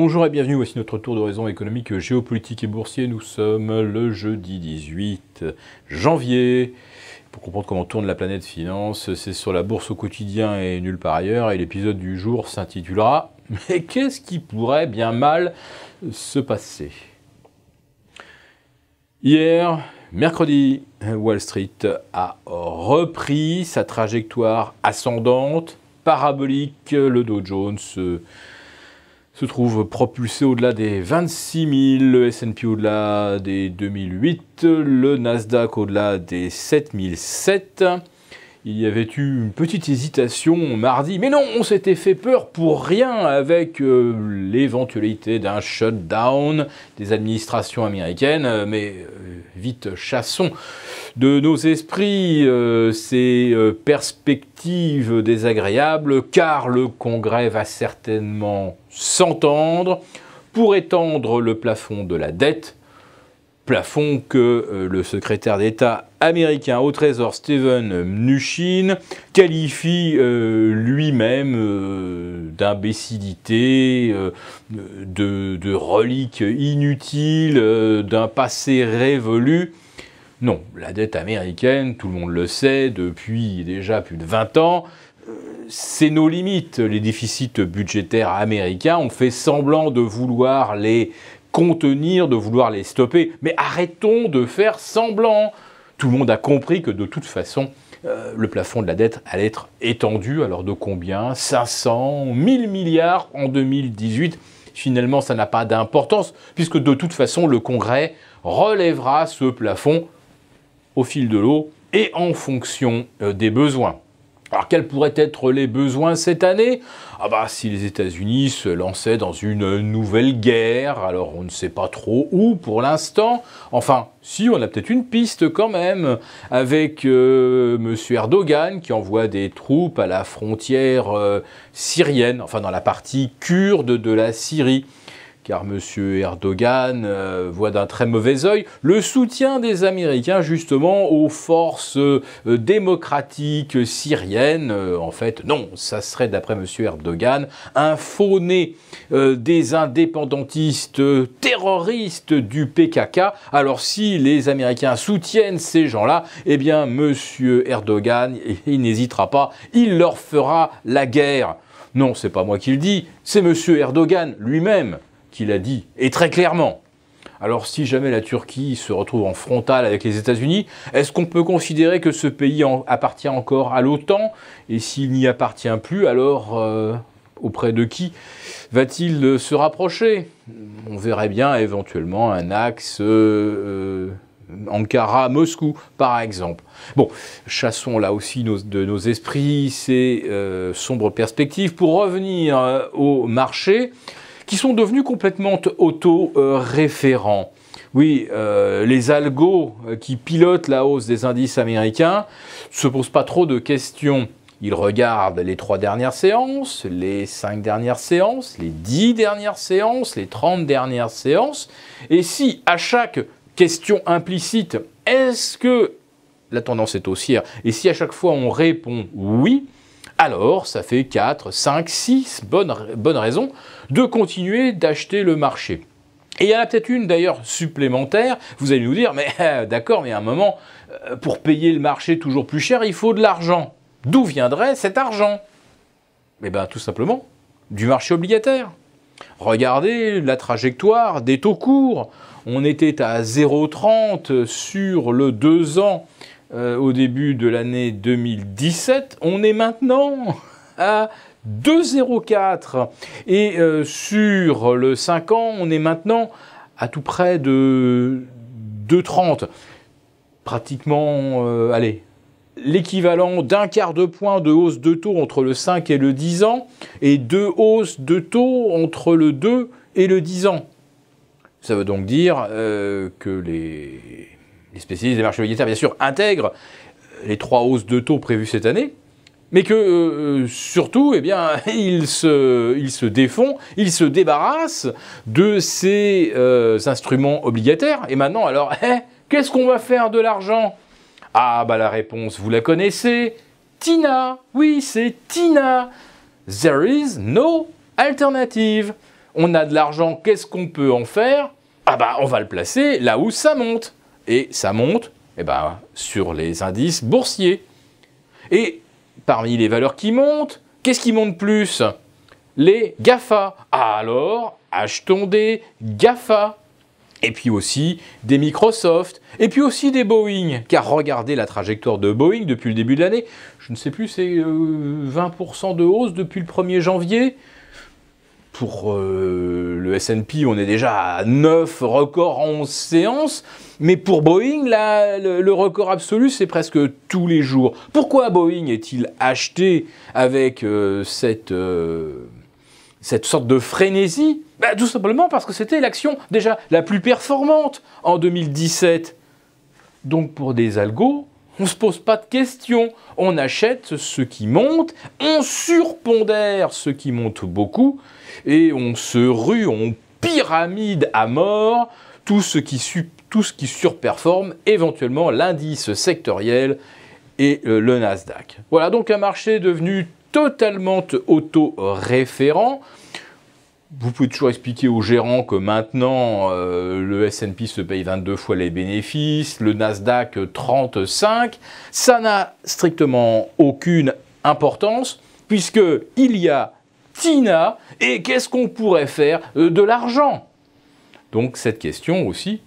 Bonjour et bienvenue, voici notre tour d'horizon économique, géopolitique et boursier. Nous sommes le jeudi 18 janvier. Pour comprendre comment tourne la planète finance, c'est sur la bourse au quotidien et nulle part ailleurs. Et l'épisode du jour s'intitulera « Mais qu'est-ce qui pourrait bien mal se passer ?» Hier, mercredi, Wall Street a repris sa trajectoire ascendante, parabolique. Le Dow Jones se trouve propulsé au-delà des 26 000, le S&P au-delà des 2008, le Nasdaq au-delà des 7007. Il y avait eu une petite hésitation mardi, mais non, on s'était fait peur pour rien avec l'éventualité d'un shutdown des administrations américaines, mais vite chassons de nos esprits ces perspectives désagréables, car le Congrès va certainement s'entendre pour étendre le plafond de la dette, plafond que le secrétaire d'État américain au Trésor Steven Mnuchin qualifie lui-même d'imbécilité, de relique inutile, d'un passé révolu. Non, la dette américaine, tout le monde le sait, depuis déjà plus de 20 ans, c'est nos limites. Les déficits budgétaires américains, on fait semblant de vouloir les contenir, de vouloir les stopper. Mais arrêtons de faire semblant. Tout le monde a compris que de toute façon, le plafond de la dette allait être étendu. Alors de combien? 500, 1000 milliards en 2018. Finalement, ça n'a pas d'importance, puisque de toute façon, le Congrès relèvera ce plafond au fil de l'eau et en fonction des besoins. Alors, quels pourraient être les besoins cette année? Si les États-Unis se lançaient dans une nouvelle guerre, alors on ne sait pas trop où pour l'instant. Enfin, si, on a peut-être une piste quand même, avec M. Erdogan qui envoie des troupes à la frontière syrienne, enfin dans la partie kurde de la Syrie. Car M. Erdogan voit d'un très mauvais œil le soutien des Américains justement aux forces démocratiques syriennes. En fait, non, ça serait d'après M. Erdogan un faux-nez des indépendantistes terroristes du PKK. Alors si les Américains soutiennent ces gens-là, eh bien M. Erdogan, il n'hésitera pas, il leur fera la guerre. Non, c'est pas moi qui le dis, c'est M. Erdogan lui-même qui l'a dit, et très clairement. Alors si jamais la Turquie se retrouve en frontale avec les États-Unis, est-ce qu'on peut considérer que ce pays appartient encore à l'OTAN? Et s'il n'y appartient plus, alors auprès de qui va-t-il se rapprocher? On verrait bien éventuellement un axe Ankara-Moscou, par exemple. Bon, chassons là aussi de nos esprits ces sombres perspectives pour revenir au marché, qui sont devenus complètement auto-référents. Oui, les algos qui pilotent la hausse des indices américains ne se posent pas trop de questions. Ils regardent les 3 dernières séances, les 5 dernières séances, les 10 dernières séances, les 30 dernières séances. Et si à chaque question implicite, est-ce que la tendance est haussière? Et si à chaque fois on répond oui, alors ça fait 4, 5, 6 bonnes raisons de continuer d'acheter le marché. Et il y en a peut-être une d'ailleurs supplémentaire. Vous allez nous dire, mais d'accord, mais à un moment, pour payer le marché toujours plus cher, il faut de l'argent. D'où viendrait cet argent? Eh bien tout simplement, du marché obligataire. Regardez la trajectoire des taux courts. On était à 0,30 sur le 2 ans au début de l'année 2017. On est maintenant à 2,04 et sur le 5 ans, on est maintenant à tout près de 2,30. Pratiquement, l'équivalent d'un quart de point de hausse de taux entre le 5 et le 10 ans et 2 hausses de taux entre le 2 et le 10 ans. Ça veut donc dire que les spécialistes des marchés obligataires, bien sûr, intègrent les 3 hausses de taux prévues cette année, mais que surtout, eh bien, ils se défont, ils se débarrassent de ces instruments obligataires. Et maintenant, alors, qu'est-ce qu'on va faire de l'argent? Ah, la réponse, vous la connaissez. Tina, oui, c'est Tina. There is no alternative. on a de l'argent, qu'est-ce qu'on peut en faire? Ah bah on va le placer là où ça monte. Et ça monte sur les indices boursiers. Et parmi les valeurs qui montent, qu'est-ce qui monte plus? Les GAFA. Alors, achetons des GAFA. Et puis aussi des Microsoft. Et puis aussi des Boeing. Car regardez la trajectoire de Boeing depuis le début de l'année. Je ne sais plus, c'est 20% de hausse depuis le 1er janvier. Pour le S&P, on est déjà à 9 records en 11 séances. Mais pour Boeing, là, le record absolu, c'est presque tous les jours. Pourquoi Boeing est-il acheté avec cette sorte de frénésie? Tout simplement parce que c'était l'action déjà la plus performante en 2017. Donc pour des algos, on ne se pose pas de questions. On achète ce qui monte, on surpondère ce qui monte beaucoup, et on se rue, on pyramide à mort tout ce qui surperforme, éventuellement l'indice sectoriel et le Nasdaq. Voilà donc un marché devenu totalement auto-référent. Vous pouvez toujours expliquer aux gérants que maintenant le S&P se paye 22 fois les bénéfices, le Nasdaq 35. Ça n'a strictement aucune importance puisqu'il y a TINA et qu'est-ce qu'on pourrait faire de l'argent? Donc cette question aussi,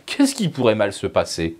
qu'est-ce qui pourrait mal se passer?